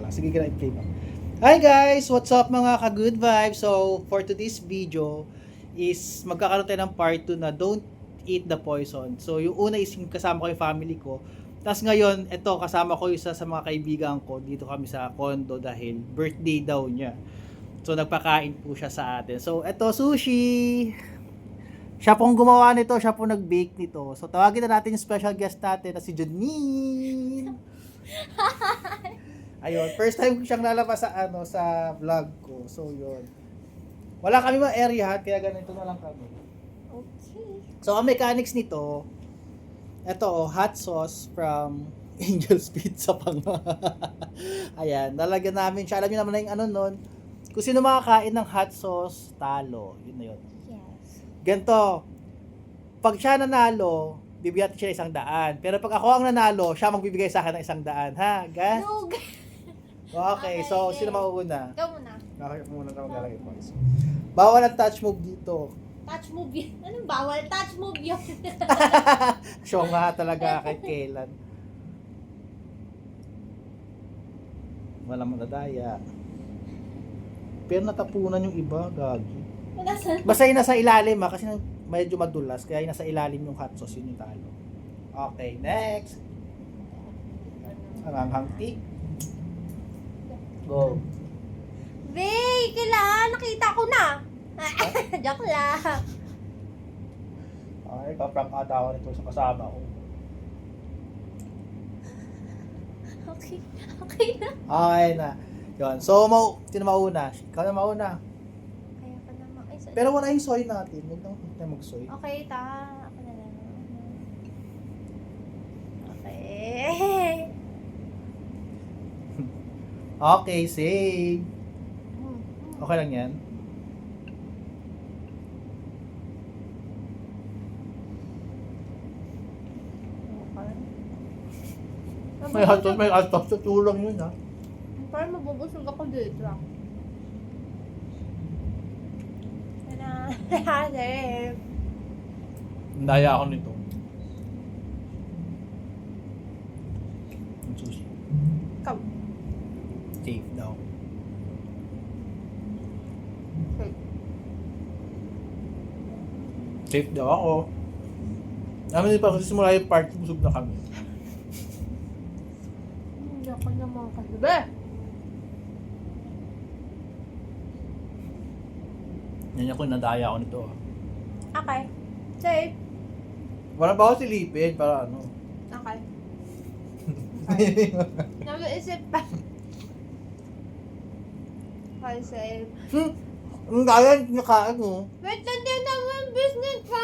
Sige ka na i-play mo. Hi guys! What's up mga ka-good vibes? So, for today's video is magkakaroon tayo ng part 2 na don't eat the poison. So, yung una is kasama ko yung family ko. Tapos ngayon, ito kasama ko isa sa mga kaibigan ko. Dito kami sa condo dahil birthday daw niya. So, nagpakain po siya sa atin. So, ito sushi! Siya pong gumawa nito, siya pong nag-bake nito. So, tawagin na natin yung special guest natin na si Janine! Ayun, first time ko siyang lalabas sa sa vlog ko. So, yun. Wala kami mga area, kaya ganito na lang kami. Okay. So, ang mechanics nito, ito hot sauce from Angel's Pizza pa nga. Ayan, lalagyan namin siya. Alam niyo naman na yung nun. Kung sino makakain ng hot sauce, talo. Yun na yun. Yes. Ganto, pag siya nanalo, bibigyan siya ng 100. Pero pag ako ang nanalo, siya magbibigay sa akin ng 100. Ha? Gan? No, Okay, so sino mauuna? ikaw muna. Okay, muna na maglalagay po. Bawal ang touch move dito. Touch move yun. Anong bawal? Touch move yun. Show nga talaga kahit kailan. Walang madadaya. Pero natapunan yung iba, gagi. Wala sa... Basta yung nasa ilalim kasi medyo madulas, kaya yung nasa ilalim yung hot sauce, yun yung talo. Okay, next. Hanghang tea. Go. Bay, kailangan. Nakita ko na. Joke lang. Okay, kaprank ata ako nito sa kasama ko. Okay. Okay na. Okay na. Yun. So, sino mauna? Ikaw na mauna. Kaya pa naman. Ay, sorry. Pero wala yung soy natin. Huwag na mag-soy. Okay, ako na lang. Okay. Okay, save. Okay lang yan. May hot sauce, may hot sauce. Tulang yun, ha? Parang mabubusog ako dito. Save. Nandaya ako nito. Ang sushi. Ikaw. Safe daw. Safe daw ako. Namin din pa kasi simula yung party, busog na kami. Hindi ako naman kasi. Be! Yan ako, nadaya ako nito. Okay. Safe. Wala pa ako silipin para ano. Okay. Nag-iisip pa. Okay, safe. Ang gaya, nakain mo. Wait, hindi naman business pa.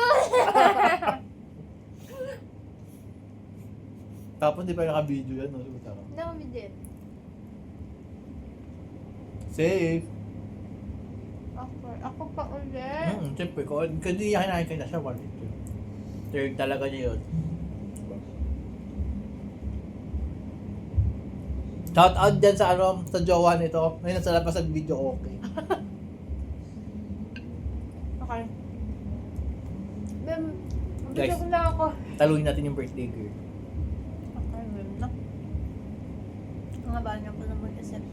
Tapos di pa naka-video yan, no? Naman din. Safe. Okay. Ako pa ulit. Siyempre, kung hindi niya kinain kayo na siya, 1 third talaga niya yun. Shout out dyan sa sa jowa nito. May nasa labas ng video, okay. Okay. Ma'am, Guys. mabigyan ko lang ako. Taluin natin yung birthday girl. Okay, ma'am. No? Mga ba niya ko na mag-isip.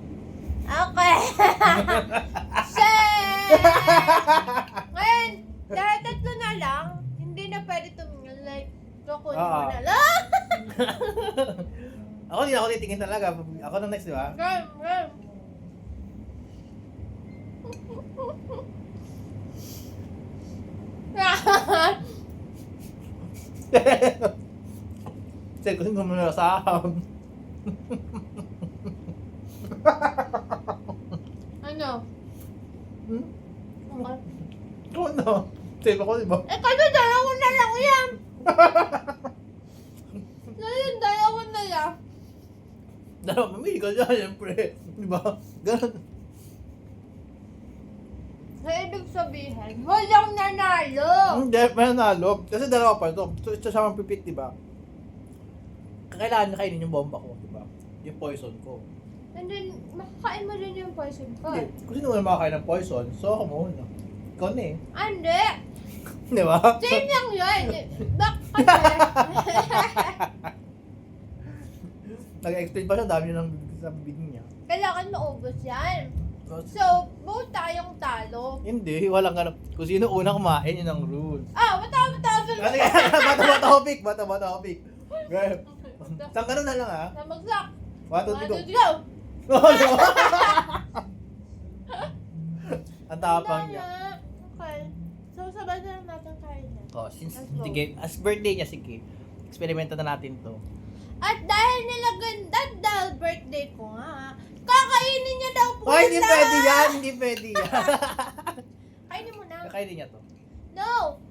Okay! Shit! Ngayon, dahil tatlo na lang, hindi na pwede tumingin. Like, kukunin mo na lang. Ako hindi ako titingin talaga. Ako na next, di ba? Game, game. Sige, kusin ko muna sa aham. Ano? Hmm? Okay. Ikaw na. Save ako, di ba? Eh, kasi dalawa na lang yan. Ngayon, dalawa na lang. Dalawa, mamili ka dyan, siyempre. Di ba? Ganun. Sa ibig sabihin, walang nanalo. Hindi, may nanalo. Kasi dalawa pa ito. So, isa siya pipit, di ba? Kailangan na kainin yung bomba ko, di ba? Yung poison ko. And then, makakain mo rin yung poison ko. Hindi. Kung sino na makakain ng poison, so ako muna. Ikaw na eh. Hindi. Di ba? Same lang yun. Bak kasi. Nag-explain pa siya, dami nang sa bibig niya. Kailangan maubos yan. So, both tayong talo. Hindi, walang ganap. Kung sino unang kumain, yun ang rule. Matapos. Ano yan? Bata topic. Bata topic. Okay. Isang ganun na lang ha. Namagsak. 1, 2, 3, go. 1, 2, 3, go. Ang tapang niya. Okay. So, sabay na lang natin kain na. Oh, since Let's go. sige, as birthday niya, sige. Eksperimento na natin to. At dahil dahil birthday ko nga, kakainin niya daw po Oh, hindi lahat. pwede yan. Hindi pwede yan. Kainin mo na. Kakainin niya to. No!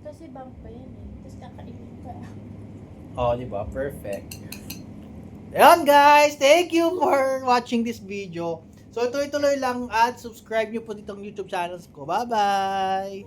Kasi bang pa yan eh. Tapos kakainin ka. Oh, di ba? Perfect. Ayan guys, thank you for watching this video. So tuloy-tuloy lang at subscribe nyo po ditong YouTube channels ko. Bye-bye!